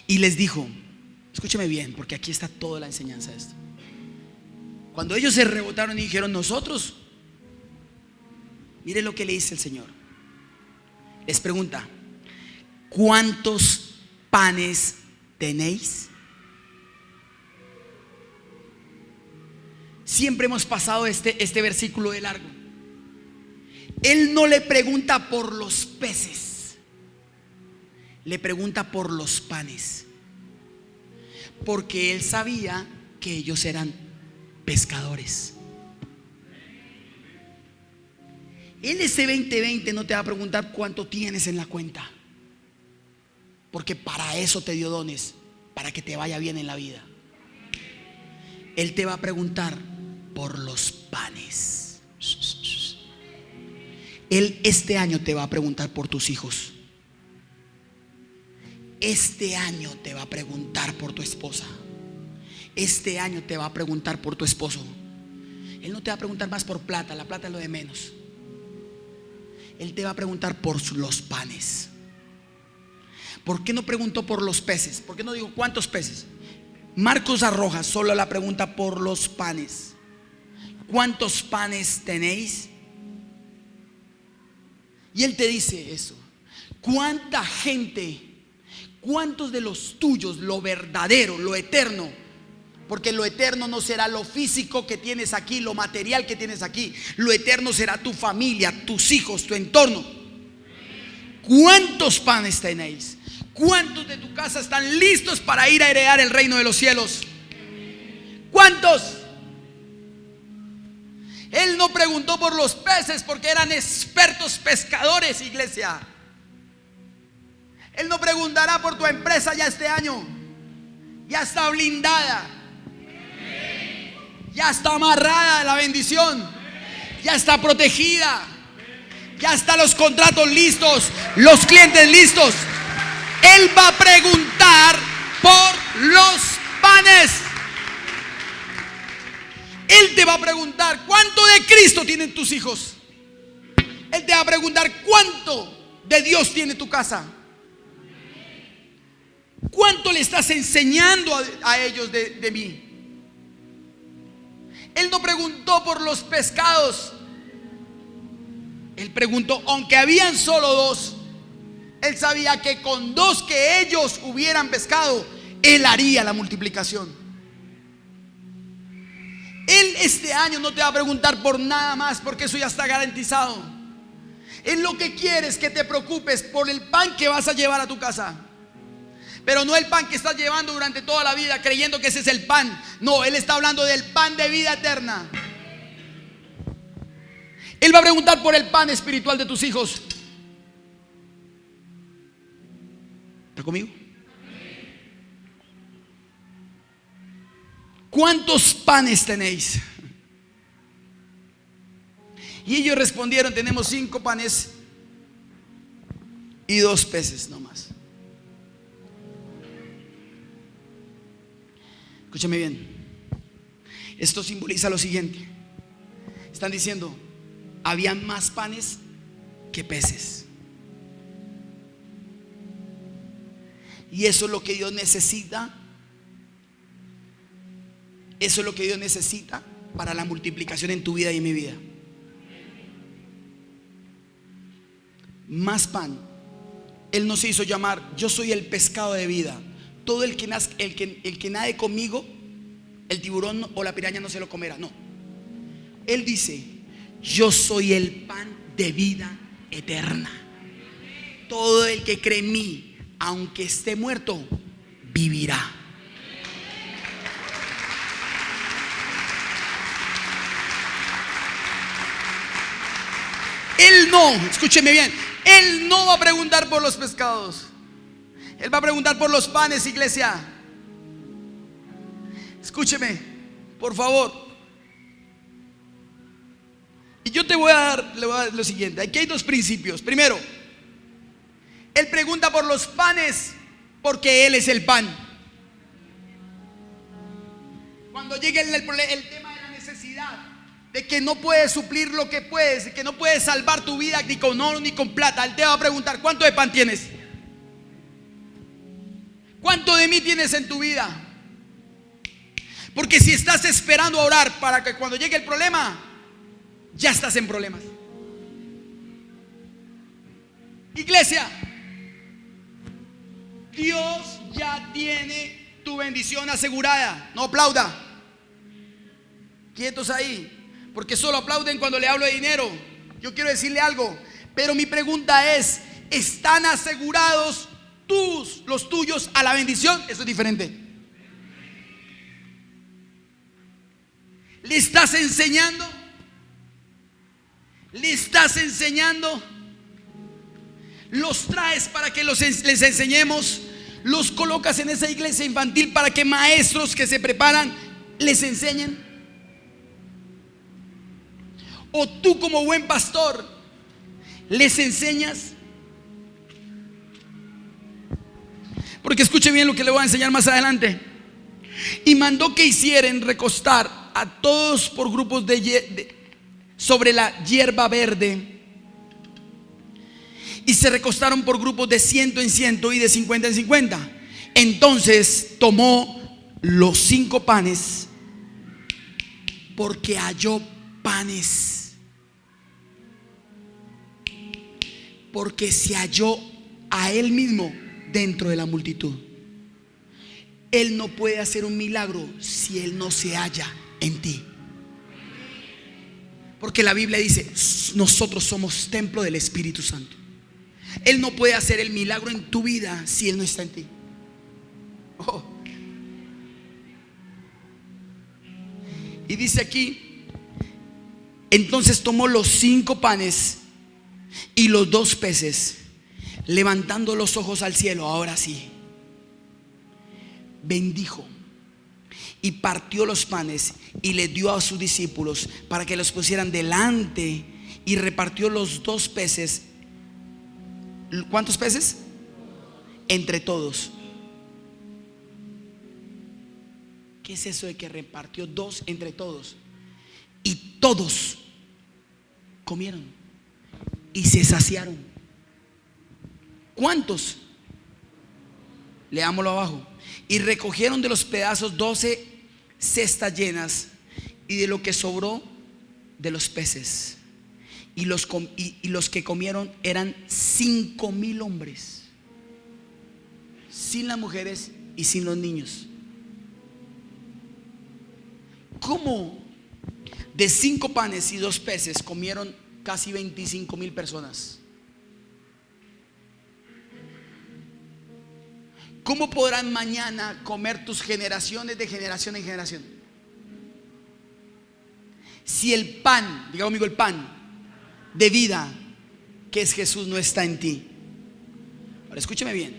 Speaker 1: Y les dijo, escúcheme bien, porque aquí está toda la enseñanza de esto. Cuando ellos se rebotaron y dijeron: nosotros, mire lo que le dice el Señor. Les pregunta: ¿cuántos panes tenéis? Siempre hemos pasado este versículo de largo. Él no le pregunta por los peces, le pregunta por los panes, porque él sabía que ellos eran pescadores. Él ese 2020 no te va a preguntar cuánto tienes en la cuenta, porque para eso te dio dones, para que te vaya bien en la vida. Él te va a preguntar por los panes. Él este año te va a preguntar por tus hijos. este año te va a preguntar por tu esposa. Este año te va a preguntar por tu esposo. Él no te va a preguntar más por plata, la plata es lo de menos. Él te va a preguntar por los panes. ¿Por qué no preguntó por los peces? ¿Por qué no digo cuántos peces? Marcos arroja solo la pregunta por los panes. ¿Cuántos panes tenéis? Y él te dice eso. ¿Cuánta gente? ¿Cuántos de los tuyos, lo verdadero, lo eterno? Porque lo eterno no será lo físico que tienes aquí, lo material que tienes aquí. Lo eterno será tu familia, tus hijos, tu entorno. ¿Cuántos panes tenéis? ¿Cuántos de tu casa están listos para ir a heredar el reino de los cielos? ¿Cuántos? Él no preguntó por los peces porque eran expertos pescadores, iglesia. Él no preguntará por tu empresa ya este año. Ya está blindada. Ya está amarrada la bendición. Ya está protegida. Ya están los contratos listos, los clientes listos. Él va a preguntar por los panes. Él te va a preguntar cuánto de Cristo tienen tus hijos. Él te va a preguntar cuánto de Dios tiene tu casa. ¿Cuánto le estás enseñando a ellos de mí? Él no preguntó por los pescados. Él preguntó, aunque habían solo 2, él sabía que con 2 que ellos hubieran pescado, él haría la multiplicación. Él este año no te va a preguntar por nada más, porque eso ya está garantizado. Él lo que quiere es que te preocupes por el pan que vas a llevar a tu casa. Pero no el pan que estás llevando durante toda la vida creyendo que ese es el pan. No, Él está hablando del pan de vida eterna. Él va a preguntar por el pan espiritual de tus hijos. ¿Está conmigo? ¿Cuántos panes tenéis? Y ellos respondieron, tenemos 5 panes y 2 peces nomás. Escúchame bien. Esto simboliza lo siguiente. Están diciendo, habían más panes que peces. Y eso es lo que Dios necesita. Eso es lo que Dios necesita para la multiplicación en tu vida y en mi vida. Más pan. Él no se hizo llamar, yo soy el pescado de vida. Todo el que nade conmigo, el tiburón o la piraña no se lo comerá. No. Él dice, yo soy el pan de vida eterna. Todo el que cree en mí, aunque esté muerto, vivirá. Él no, escúcheme bien, Él no va a preguntar por los pescados. Él va a preguntar por los panes, iglesia. Escúcheme, por favor. Y yo le voy a dar lo siguiente. Aquí hay 2 principios. Primero, Él pregunta por los panes porque Él es el pan. Cuando llegue el tema de la necesidad, de que no puedes suplir lo que puedes, de que no puedes salvar tu vida ni con oro ni con plata, Él te va a preguntar, ¿cuánto de pan tienes? ¿Cuánto de mí tienes en tu vida? Porque si estás esperando a orar para que cuando llegue el problema, ya estás en problemas. Iglesia, Dios ya tiene tu bendición asegurada. No aplauda. Quietos ahí, porque solo aplauden cuando le hablo de dinero. Yo quiero decirle algo, pero mi pregunta es, ¿están asegurados los tuyos a la bendición? Eso es diferente. ¿Le estás enseñando? ¿Le estás enseñando? ¿Los traes para que les enseñemos? ¿Los colocas en esa iglesia infantil para que maestros que se preparan les enseñen? ¿O tú como buen pastor les enseñas? Porque escuche bien lo que le voy a enseñar más adelante. Y mandó que hicieran recostar a todos por grupos sobre la hierba verde. Y se recostaron por grupos de 100 en 100 y de 50 en 50. Entonces tomó los 5 panes, porque halló panes. Porque se halló a él mismo dentro de la multitud. Él no puede hacer un milagro si él no se halla en ti. Porque la Biblia dice: nosotros somos templo del Espíritu Santo. Él no puede hacer el milagro en tu vida si él no está en ti. Oh. Y dice aquí: entonces tomó los 5 panes y los 2 peces, levantando los ojos al cielo, ahora sí, bendijo y partió los panes y les dio a sus discípulos para que los pusieran delante, y repartió los 2 peces. ¿Cuántos peces? Entre todos. ¿Qué es eso de que repartió 2 entre todos? Y todos comieron y se saciaron. ¿Cuántos? Leámoslo abajo. Y recogieron de los pedazos 12 cestas llenas, y de lo que sobró de los peces. Y los que comieron eran 5,000 hombres, sin las mujeres y sin los niños. ¿Cómo de 5 panes y 2 peces comieron casi 25,000 personas? ¿Cómo podrán mañana comer tus generaciones de generación en generación? Si el pan, diga conmigo, el pan de vida, que es Jesús, no está en ti. Ahora escúcheme bien.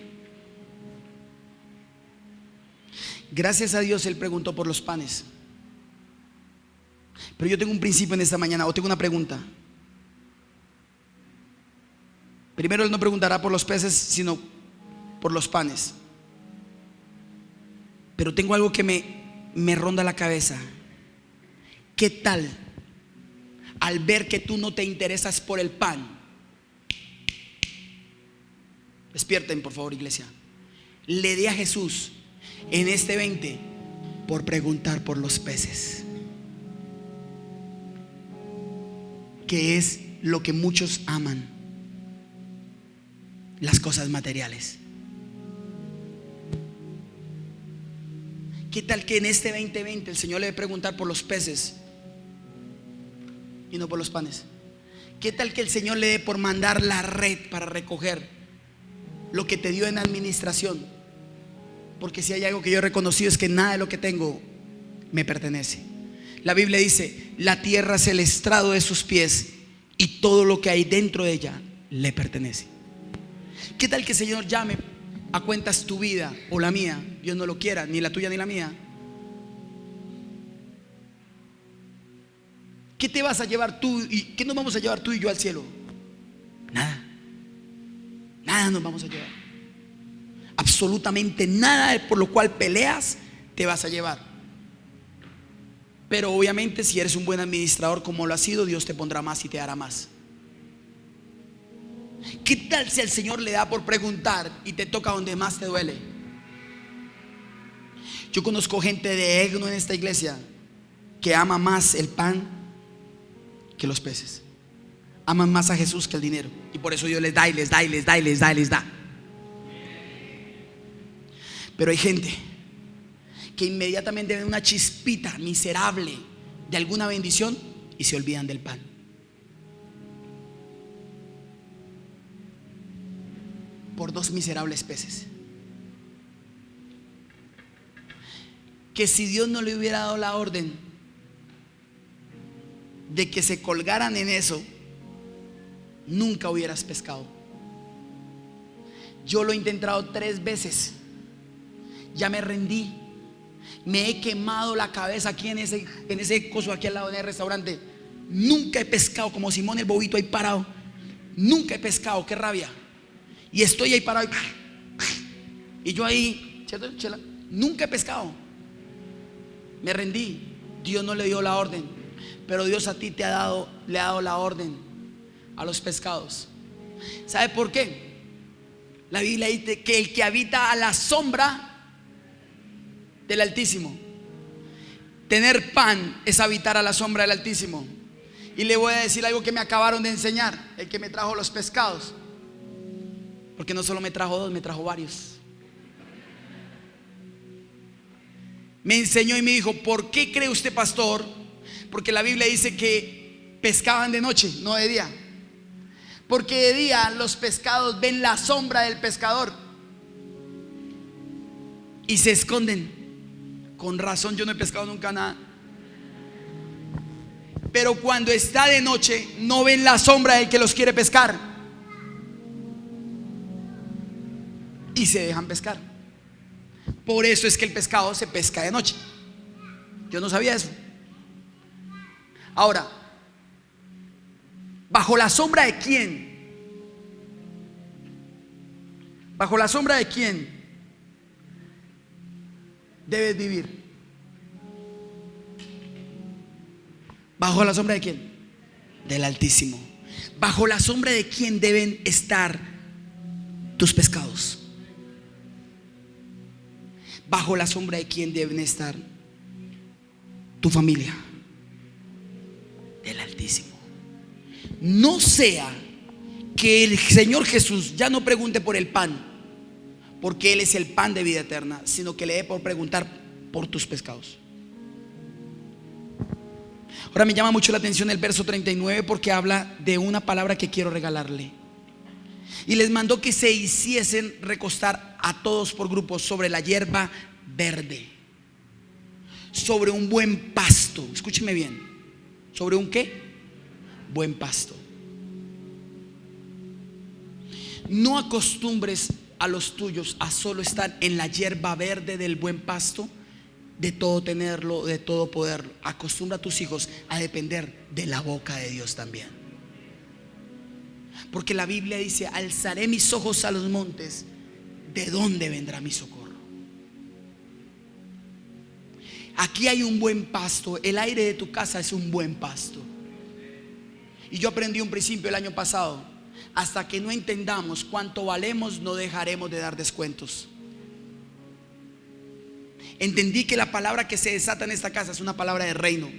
Speaker 1: Gracias a Dios Él preguntó por los panes. Pero yo tengo un principio en esta mañana, o tengo una pregunta. Primero Él no preguntará por los peces, sino por los panes. Pero tengo algo que me ronda la cabeza. ¿Qué tal al ver que tú no te interesas por el pan? Despierten, por favor, iglesia. Le di a Jesús en este 20 por preguntar por los peces, que es lo que muchos aman: las cosas materiales. ¿Qué tal que en este 2020 el Señor le debe preguntar por los peces y no por los panes? ¿Qué tal que el Señor le dé por mandar la red para recoger lo que te dio en administración? Porque si hay algo que yo he reconocido es que nada de lo que tengo me pertenece. La Biblia dice: la tierra es el estrado de sus pies, y todo lo que hay dentro de ella le pertenece. ¿Qué tal que el Señor llame a cuentas tu vida o la mía? Dios no lo quiera, ni la tuya ni la mía. ¿Qué te vas a llevar tú y qué nos vamos a llevar tú y yo al cielo? Nada. Nada nos vamos a llevar. Absolutamente nada por lo cual peleas te vas a llevar. Pero obviamente si eres un buen administrador como lo has sido, Dios te pondrá más y te dará más. ¿Qué tal si el Señor le da por preguntar y te toca donde más te duele? Yo conozco gente de EGNO en esta iglesia que ama más el pan que los peces. Aman más a Jesús que el dinero, y por eso Dios les da y les da y les da y les da y les da. Pero hay gente que inmediatamente ven una chispita miserable de alguna bendición y se olvidan del pan. Por 2 miserables peces. Que si Dios no le hubiera dado la orden de que se colgaran en eso, nunca hubieras pescado. Yo lo he intentado 3 veces. Ya me rendí. Me he quemado la cabeza aquí en ese coso aquí al lado del restaurante. Nunca he pescado, como Simón el bobito ahí parado. Nunca he pescado, qué rabia. Y estoy ahí parado Y yo ahí, ¿cierto, Chela? Nunca he pescado. Me rendí. Dios no le dio la orden, pero Dios a ti le ha dado la orden a los pescados. ¿Sabe por qué? La Biblia dice que el que habita a la sombra del Altísimo. Tener pan es habitar a la sombra del Altísimo. Y le voy a decir algo que me acabaron de enseñar, el que me trajo los pescados. Porque no solo me trajo dos, me trajo varios. Me enseñó y me dijo: ¿por qué cree usted, pastor? Porque la Biblia dice que pescaban de noche, no de día. Porque de día los pescados ven la sombra del pescador y se esconden. Con razón yo no he pescado nunca nada. Pero cuando está de noche no ven la sombra del que los quiere pescar y se dejan pescar. Por eso es que el pescado se pesca de noche. Yo no sabía eso. Ahora, ¿bajo la sombra de quién? ¿Bajo la sombra de quién debes vivir? ¿Bajo la sombra de quién? Del Altísimo. ¿Bajo la sombra de quién deben estar tus pescados? ¿Bajo la sombra de quién deben estar tu familia? Del Altísimo. No sea que el Señor Jesús ya no pregunte por el pan, porque Él es el pan de vida eterna, sino que le dé por preguntar por tus pescados. Ahora me llama mucho la atención el verso 39, porque habla de una palabra que quiero regalarle. Y les mandó que se hiciesen recostar a todos por grupos sobre la hierba verde, sobre un buen pasto. Escúcheme bien. ¿Sobre un qué? Buen pasto. No acostumbres a los tuyos a solo estar en la hierba verde del buen pasto, de todo tenerlo, de todo poderlo. Acostumbra a tus hijos a depender de la boca de Dios también. Porque la Biblia dice: alzaré mis ojos a los montes, ¿de dónde vendrá mi socorro? Aquí hay un buen pasto. El aire de tu casa es un buen pasto. Y yo aprendí un principio el año pasado: hasta que no entendamos cuánto valemos, no dejaremos de dar descuentos. Entendí que la palabra que se desata en esta casa es una palabra de reino.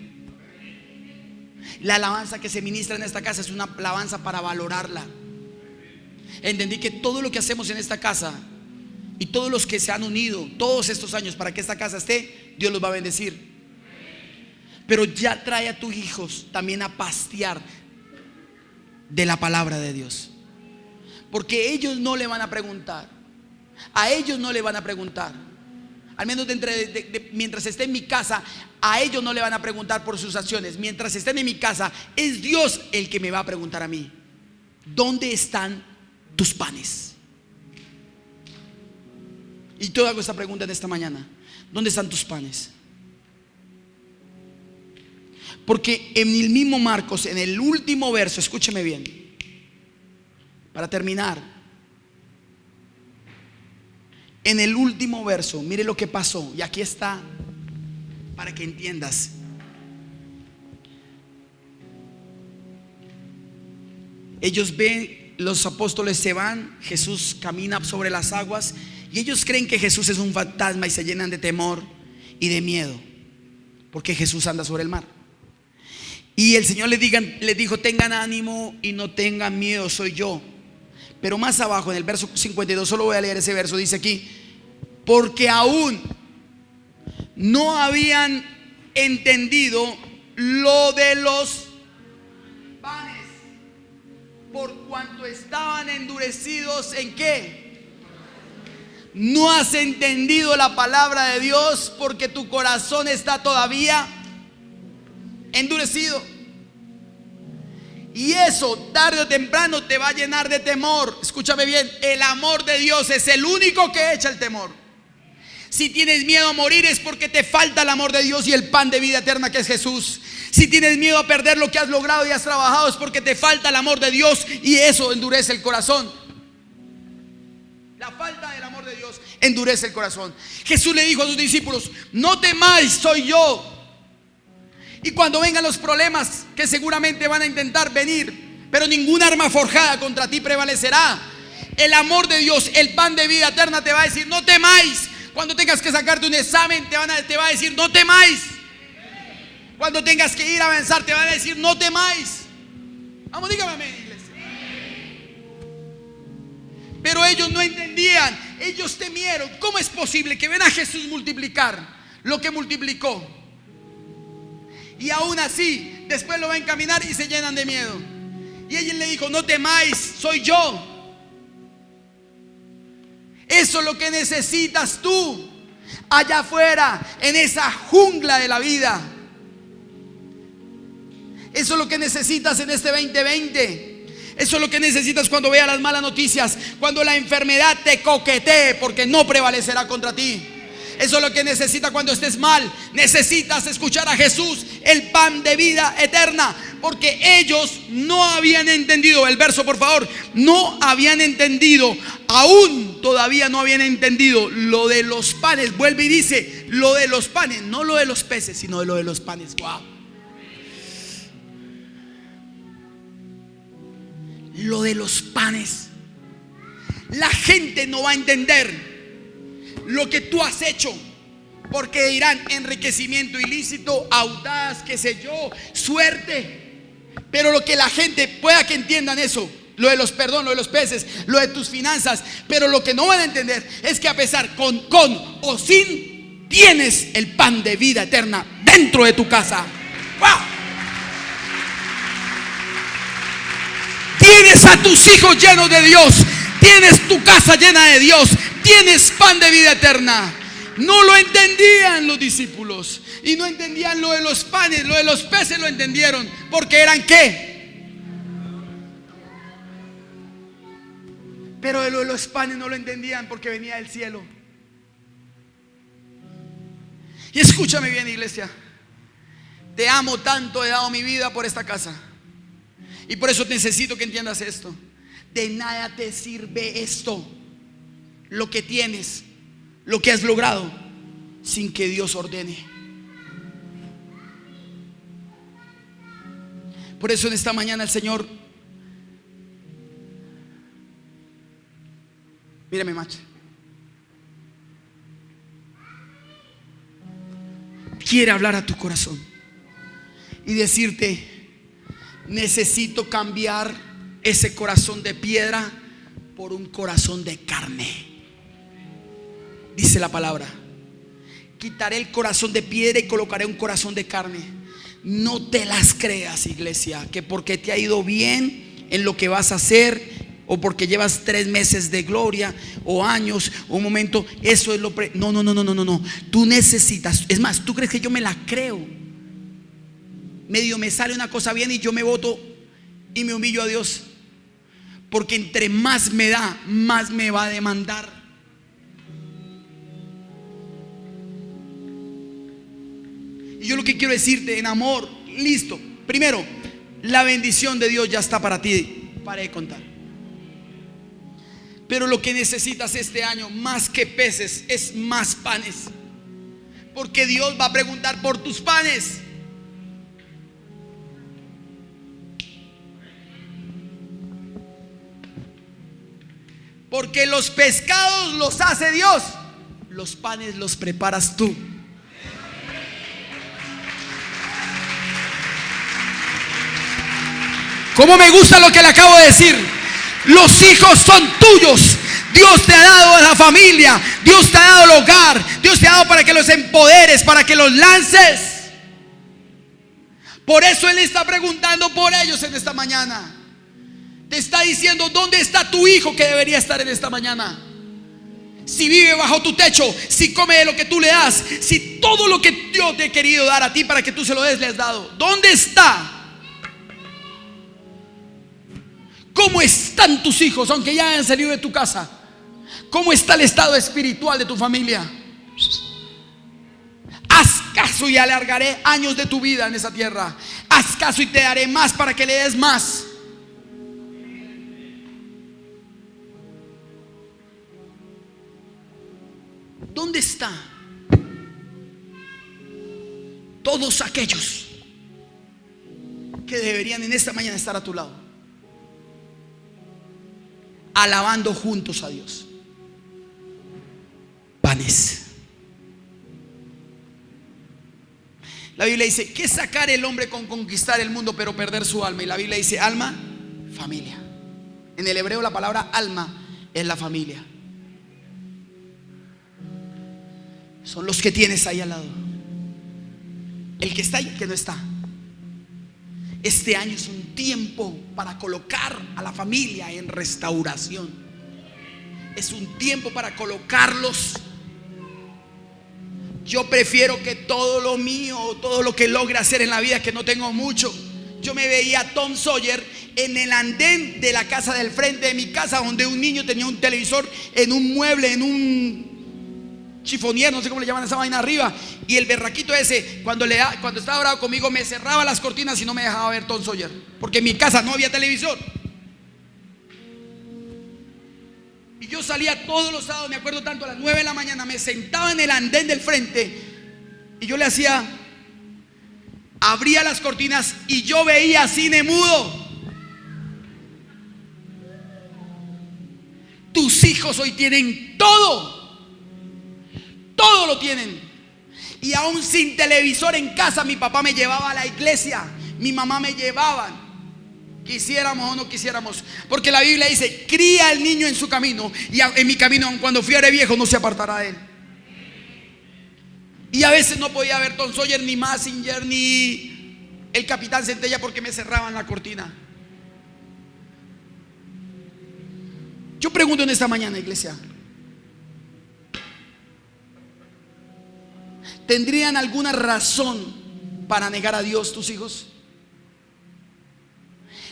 Speaker 1: La alabanza que se ministra en esta casa es una alabanza para valorarla. Entendí que todo lo que hacemos en esta casa y todos los que se han unido todos estos años para que esta casa esté, Dios los va a bendecir. Pero ya trae a tus hijos también a pastear de la palabra de Dios, porque ellos no le van a preguntar. A ellos no le van a preguntar. Al menos mientras esté en mi casa, a ellos no le van a preguntar por sus acciones. Mientras estén en mi casa, es Dios el que me va a preguntar a mí: ¿dónde están tus panes? Y yo hago esta pregunta en esta mañana: ¿dónde están tus panes? Porque en el mismo Marcos, en el último verso, escúcheme bien, para terminar, en el último verso, mire lo que pasó. Y aquí está para que entiendas. Ellos ven, los apóstoles se van, Jesús camina sobre las aguas, y ellos creen que Jesús es un fantasma y se llenan de temor y de miedo, porque Jesús anda sobre el mar. Y el Señor les dijo: tengan ánimo y no tengan miedo, soy yo. Pero más abajo en el verso 52, solo voy a leer ese verso, dice aquí: porque aún no habían entendido lo de los panes, por cuanto estaban endurecidos. ¿En qué? No has entendido la palabra de Dios porque tu corazón está todavía endurecido. Y eso tarde o temprano te va a llenar de temor. Escúchame bien: el amor de Dios es el único que echa el temor. Si tienes miedo a morir es porque te falta el amor de Dios y el pan de vida eterna que es Jesús. Si tienes miedo a perder lo que has logrado y has trabajado, es porque te falta el amor de Dios y eso endurece el corazón. La falta del amor de Dios. Dios endurece el corazón. Jesús le dijo a sus discípulos: no temáis, soy yo. Y cuando vengan los problemas, que seguramente van a intentar venir, pero ninguna arma forjada contra ti prevalecerá, el amor de Dios, el pan de vida eterna, te va a decir: no temáis. Cuando tengas que sacarte un examen, te va a decir: no temáis. Cuando tengas que ir a avanzar, te va a decir: no temáis. Vamos, dígame amén, iglesia. Pero ellos no entendían, ellos temieron. ¿Cómo es posible que ven a Jesús multiplicar lo que multiplicó? Y aún así, después lo ven caminar y se llenan de miedo. Y ella le dijo: no temáis, soy yo. Eso es lo que necesitas tú allá afuera, en esa jungla de la vida. Eso es lo que necesitas en este 2020. Eso es lo que necesitas cuando veas las malas noticias, cuando la enfermedad te coquetee, porque no prevalecerá contra ti. Eso es lo que necesitas cuando estés mal. Necesitas escuchar a Jesús, el pan de vida eterna, porque ellos no habían entendido. El verso, por favor. No habían entendido, aún todavía no habían entendido lo de los panes. Vuelve y dice: lo de los panes, no lo de los peces, sino lo de los panes. Wow. Lo de los panes. La gente no va a entender lo que tú has hecho, porque dirán: enriquecimiento ilícito, audaz, qué sé yo, suerte. Pero lo que la gente pueda que entiendan eso, lo de los peces, lo de tus finanzas. Pero lo que no van a entender es que a pesar con o sin, tienes el pan de vida eterna dentro de tu casa. ¡Wow! Tienes a tus hijos llenos de Dios, tienes tu casa llena de Dios, tienes pan de vida eterna. No lo entendían los discípulos, y no entendían lo de los panes. Lo de los peces lo entendieron, porque eran ¿qué? Pero lo de los panes no lo entendían, porque venía del cielo. Y escúchame bien, iglesia, te amo tanto, he dado mi vida por esta casa, y por eso necesito que entiendas esto. De nada te sirve esto, lo que tienes, lo que has logrado, sin que Dios ordene. Por eso en esta mañana el Señor, mírame, macho, quiere hablar a tu corazón y decirte: necesito cambiar ese corazón de piedra por un corazón de carne. Dice la palabra: quitaré el corazón de piedra y colocaré un corazón de carne. No te las creas, iglesia, que porque te ha ido bien en lo que vas a hacer, o porque llevas 3 meses de gloria, o años, o un momento, eso es lo no. Tú necesitas, es más, tú crees que yo me la creo. Medio me sale una cosa bien y yo me boto y me humillo a Dios, porque entre más me da, más me va a demandar. Y yo lo que quiero decirte en amor, listo, primero, la bendición de Dios ya está para ti. Para de contar. Pero lo que necesitas este año, más que peces, es más panes, porque Dios va a preguntar por tus panes. Porque los pescados los hace Dios, los panes los preparas tú. ¿Cómo me gusta lo que le acabo de decir? Los hijos son tuyos. Dios te ha dado a la familia, Dios te ha dado el hogar, Dios te ha dado para que los empoderes, para que los lances. Por eso Él está preguntando por ellos en esta mañana. Te está diciendo: ¿dónde está tu hijo que debería estar en esta mañana? Si vive bajo tu techo, si come de lo que tú le das, si todo lo que Dios te ha querido dar a ti para que tú se lo des, le has dado. ¿Dónde está? ¿Cómo están tus hijos, aunque ya hayan salido de tu casa? ¿Cómo está el estado espiritual de tu familia? Haz caso y alargaré años de tu vida en esa tierra. Haz caso y te daré más para que le des más. ¿dónde está todos aquellos que deberían en esta mañana estar a tu lado, alabando juntos a Dios? Panes. La Biblia dice: ¿qué sacar el hombre con conquistar el mundo pero perder su alma? Y la Biblia dice: alma, familia. En el hebreo la palabra alma es la familia. Son los que tienes ahí al lado. El que está y el que no está. Este año es un tiempo para colocar a la familia en restauración. Es un tiempo para colocarlos. Yo prefiero que todo lo mío, todo lo que logre hacer en la vida, que no tengo mucho. Yo me veía a Tom Sawyer en el andén de la casa del frente de mi casa, donde un niño tenía un televisor en un mueble, en un chifonier, no sé cómo le llaman esa vaina arriba. Y el berraquito ese, cuando estaba bravo conmigo, me cerraba las cortinas y no me dejaba ver Tom Sawyer, porque en mi casa no había televisor. Y yo salía todos los sábados, me acuerdo tanto, a las 9 de la mañana, me sentaba en el andén del frente y yo le hacía, abría las cortinas y yo veía cine mudo. Tus hijos hoy tienen todo, todo lo tienen. Y aún sin televisor en casa, mi papá me llevaba a la iglesia, mi mamá me llevaban, quisiéramos o no quisiéramos, porque la Biblia dice: cría al niño en su camino, y en mi camino, aun cuando fuere viejo, no se apartará de él. Y a veces no podía ver Tom Sawyer, ni Mazinger, ni el Capitán Centella, porque me cerraban la cortina. Yo pregunto en esta mañana, iglesia, ¿tendrían alguna razón para negar a Dios tus hijos?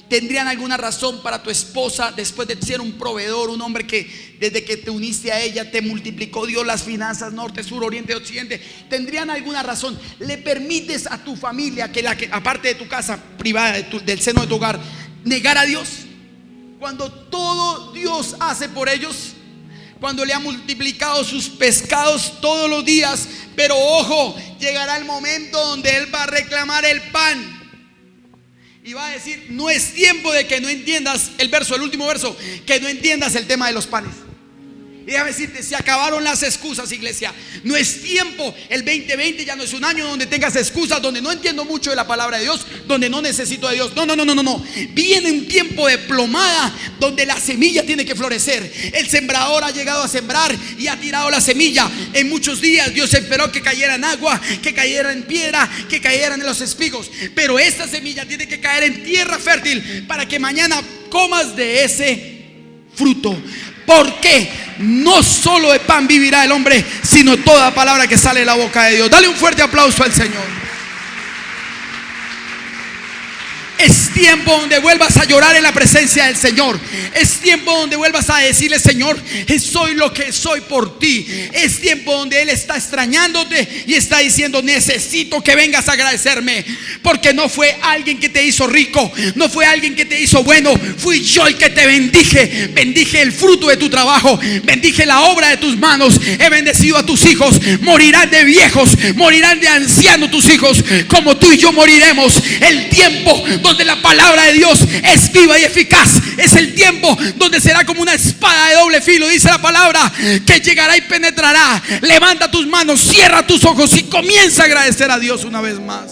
Speaker 1: ¿Tendrían alguna razón para tu esposa, después de ser un proveedor, un hombre que desde que te uniste a ella te multiplicó Dios las finanzas, norte, sur, oriente, occidente? ¿Tendrían alguna razón? ¿Le permites a tu familia que aparte de tu casa privada, del seno de tu hogar, negar a Dios? Cuando todo Dios hace por ellos, cuando le ha multiplicado sus pescados todos los días. Pero ojo, llegará el momento donde Él va a reclamar el pan y va a decir: no es tiempo de que no entiendas el último verso, que no entiendas el tema de los panes. Y déjame decirte, se acabaron las excusas, iglesia. No es tiempo, el 2020 ya no es un año donde tengas excusas, donde no entiendo mucho de la palabra de Dios, donde no necesito de Dios. No. Viene un tiempo de plomada donde la semilla tiene que florecer. El sembrador ha llegado a sembrar y ha tirado la semilla. En muchos días Dios esperó que cayera en agua, que cayera en piedra, que cayeran en los espigos. Pero esta semilla tiene que caer en tierra fértil para que mañana comas de ese fruto. Porque no solo de pan vivirá el hombre, sino toda palabra que sale de la boca de Dios. Dale un fuerte aplauso al Señor. Es tiempo donde vuelvas a llorar en la presencia del Señor. Es tiempo donde vuelvas a decirle: Señor, soy lo que soy por ti. Es tiempo donde Él está extrañándote y está diciendo: necesito que vengas a agradecerme. Porque no fue alguien que te hizo rico, no fue alguien que te hizo bueno, fui yo el que te bendije. Bendije el fruto de tu trabajo, bendije la obra de tus manos. He bendecido a tus hijos. Morirán de viejos, morirán de ancianos tus hijos, como tú y yo moriremos. El tiempo donde la palabra de Dios es viva y eficaz es el tiempo donde será como una espada de doble filo. Dice la palabra que llegará y penetrará. Levanta tus manos, cierra tus ojos y comienza a agradecer a Dios una vez más.